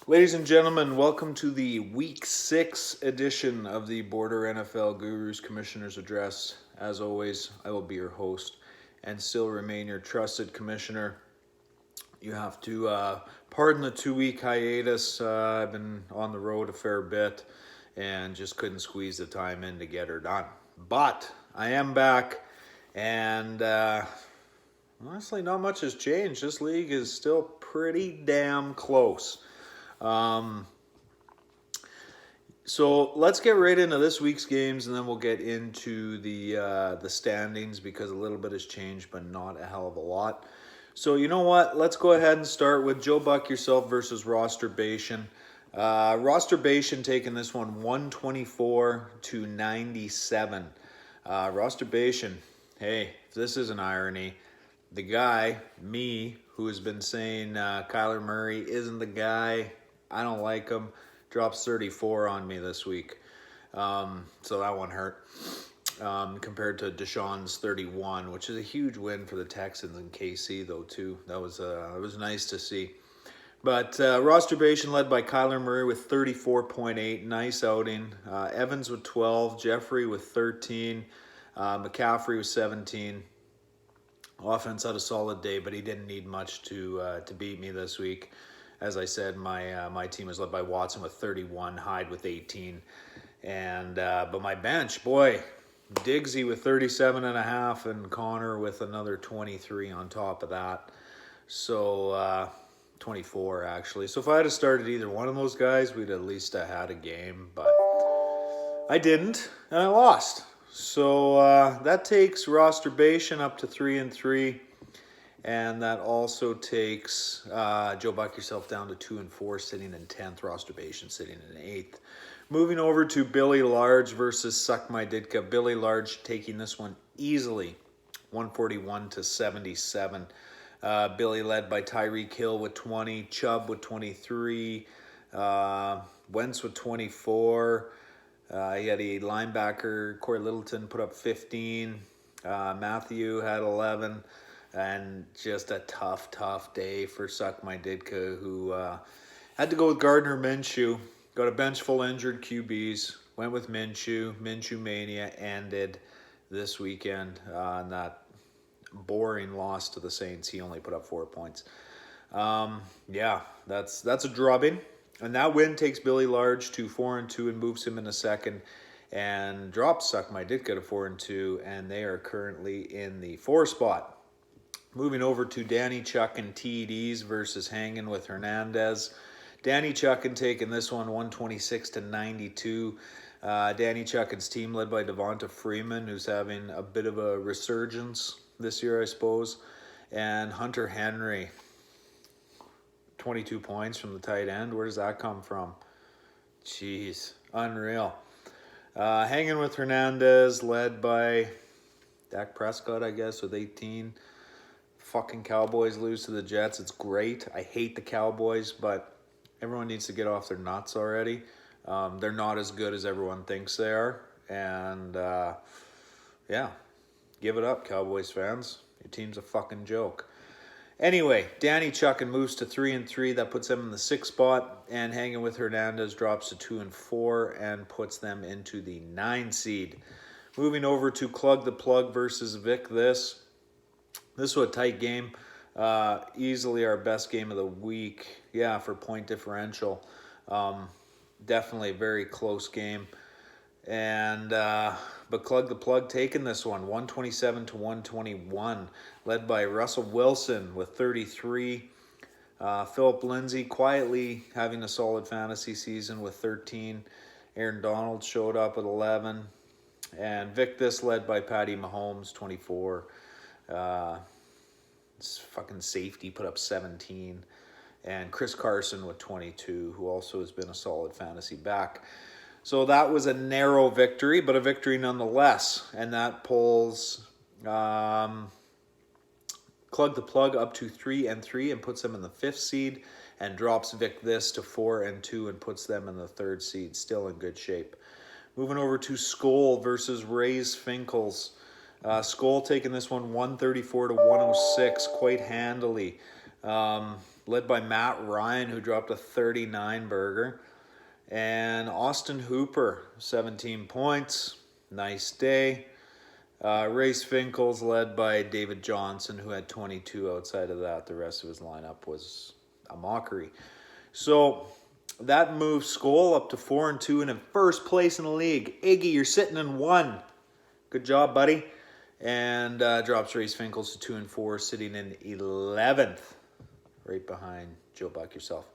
Ladies and gentlemen, welcome to the Week 6 edition of the Border NFL Gurus Commissioners Address. As always, I will be your host and still remain your trusted commissioner. You have to pardon the 2-week hiatus. I've been on the road a fair bit and just couldn't squeeze the time in to get her done. But I am back, and honestly, not much has changed. This league is still pretty damn close. So let's get right into this week's games, and then we'll get into the standings because a little bit has changed, but not a hell of a lot. So you know what? Let's go ahead and start with Joe Buck Yourself versus Rosterbation. Rosterbation taking this one 124-97. Rosterbation, hey, if this is an irony, the guy, me, who has been saying Kyler Murray isn't the guy, I don't like him, drops 34 on me this week. So that one hurt. Compared to Deshaun's 31, which is a huge win for the Texans and KC, though, too. That was nice to see. But Rosterbation led by Kyler Murray with 34.8. Nice outing. Evans with 12. Jeffrey with 13. McCaffrey with 17. Offense had a solid day, but he didn't need much to beat me this week. As I said, my team was led by Watson with 31, Hyde with 18, and but my bench, boy, Diggsy with 37.5, and Connor with another 23 on top of that. So 24 actually. So if I had started either one of those guys, we'd at least have had a game, but I didn't, and I lost. So that takes Rosterbation up to 3-3. And that also takes Joe Buck Yourself down to 2-4, sitting in 10th. Rosterbation sitting in 8th. Moving over to Billy Large versus Suck My Ditka. Billy Large taking this one easily, 141-77. Billy led by Tyreek Hill with 20, Chubb with 23, Wentz with 24. He had a linebacker, Corey Littleton, put up 15. Matthew had 11. And just a tough day for Suck My Ditka, who had to go with Gardner Minshew. Got a bench full injured QBs. Went with Minshew. Minshew Mania ended this weekend on that boring loss to the Saints. He only put up 4 points. Yeah, that's a drubbing. And that win takes Billy Large to 4-2 and moves him in a second. And drops Suck My Ditka to 4-2. And they are currently in the 4 spot. Moving over to Danny Chuckin TDs versus Hanging with Hernandez. Danny Chuckin taking this one 126-92. Danny Chuckin's team led by Devonta Freeman, who's having a bit of a resurgence this year, I suppose. And Hunter Henry, 22 points from the tight end. Where does that come from? Jeez, unreal. Hanging with Hernandez, led by Dak Prescott, I guess, with 18. Fucking Cowboys lose to the Jets. It's great. I hate the Cowboys, but everyone needs to get off their nuts already. They're not as good as everyone thinks they are. And, yeah, give it up, Cowboys fans. Your team's a fucking joke. Anyway, Danny Chuckin moves to 3-3. That puts them in the 6th spot. And Hanging with Hernandez drops to 2-4 and puts them into the 9 seed. Moving over to Clug the Plug versus Vic This. This was a tight game. Easily our best game of the week. Yeah, for point differential. Definitely a very close game. And but Clug the Plug taking this one, 127-121. Led by Russell Wilson with 33. Philip Lindsay quietly having a solid fantasy season with 13. Aaron Donald showed up with 11. And Vic This led by Patty Mahomes, 24. Fucking safety put up 17, and Chris Carson with 22, who also has been a solid fantasy back. So that was a narrow victory, but a victory nonetheless, and that pulls Clug the Plug up to 3-3 and puts them in the 5th seed, and drops Vic This to 4-2 and puts them in the 3rd seed, still in good shape. Moving over to Skoll versus Ray's Finkles. Skoll taking this one 134-106 quite handily. led by Matt Ryan, who dropped a 39 burger. And Austin Hooper, 17 points. Nice day. Race Finkel's led by David Johnson, who had 22. Outside of that, the rest of his lineup was a mockery. So that moves Skoll up to 4-2 and in first place in the league. Iggy, you're sitting in 1. Good job, buddy. And drops Race Finkel's to 2-4, sitting in 11th, right behind Joe Buck yourself.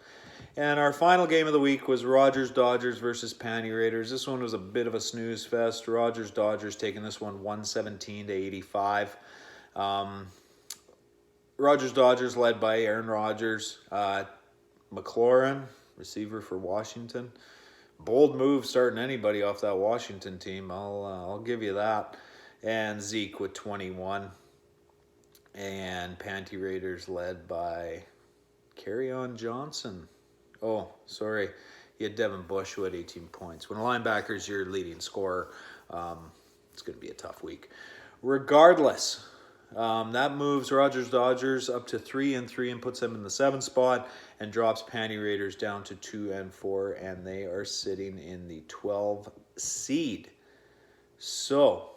And our final game of the week was Rogers-Dodgers versus Panty Raiders. This one was a bit of a snooze fest. Rogers-Dodgers taking this one 117-85. Rogers-Dodgers led by Aaron Rodgers. McLaurin, receiver for Washington. Bold move starting anybody off that Washington team. I'll give you that. And Zeke with 21. And Panty Raiders led by Kerryon Johnson. Oh, sorry. You had Devin Bush who had 18 points. When a linebacker's your leading scorer, it's going to be a tough week. Regardless, that moves Rogers-Dodgers up to 3-3 and puts them in the 7th spot and drops Panty Raiders down to 2-4, and they are sitting in the 12 seed. So,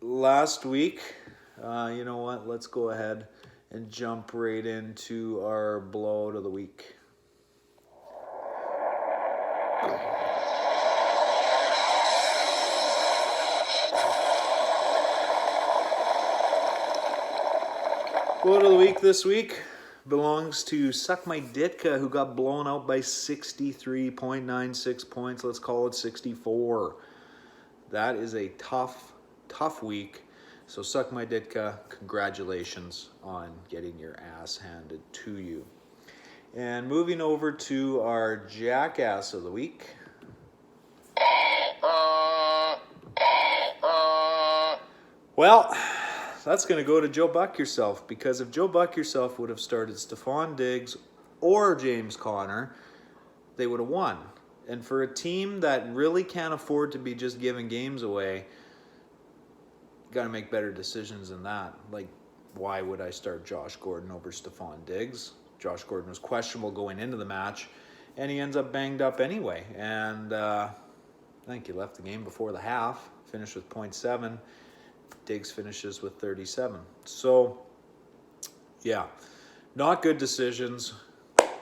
last week, you know what? Let's go ahead and jump right into our blowout of the week. Blowout of the week this week belongs to Suck My Ditka, who got blown out by 63.96 points. Let's call it 64. That is a tough week. So Suck My Ditka, congratulations on getting your ass handed to you. And moving over to our Jackass of the week. Well, that's going to go to Joe Buck yourself, because if Joe Buck yourself would have started Stephon Diggs or James Conner, they would have won. And for a team that really can't afford to be just giving games away, got to make better decisions than that. Like, why would I start Josh Gordon over Stephon Diggs? Josh Gordon was questionable going into the match, and he ends up banged up anyway. And I think he left the game before the half, finished with 0.7. Diggs finishes with 37. So, yeah, not good decisions.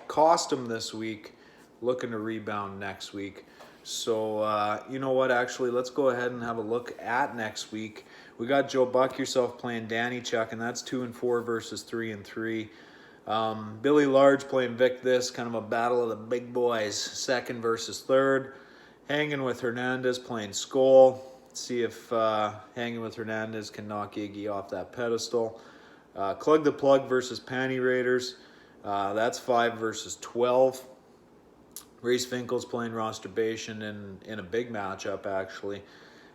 Cost him this week. Looking to rebound next week. So, you know what? Actually, let's go ahead and have a look at next week. We got Joe Buck yourself playing Danny Chuck, and that's 2-4 versus 3-3. Billy Large playing Vic This, kind of a battle of the big boys, 2nd versus 3rd. Hanging with Hernandez playing Skoll. See if Hanging with Hernandez can knock Iggy off that pedestal. Clug the Plug versus Panty Raiders. That's 5 versus 12. Race Finkel's playing Rosterbation in a big matchup, actually.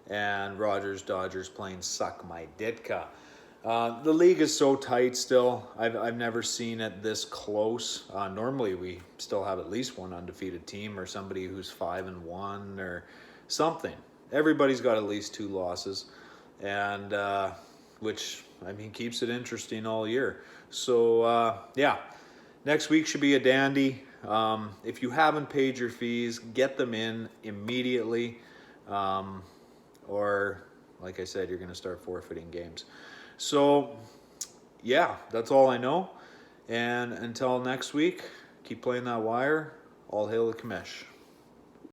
And Rogers-Dodgers playing Suck My Ditka. The league is so tight still. I've never seen it this close. Normally we still have at least one undefeated team or somebody who's 5-1 or something. Everybody's got at least 2 losses, and which, I mean, keeps it interesting all year. So, yeah, next week should be a dandy. If you haven't paid your fees, get them in immediately, or, like I said, you're going to start forfeiting games. So, yeah, that's all I know. And until next week, keep playing that wire. All hail the commish.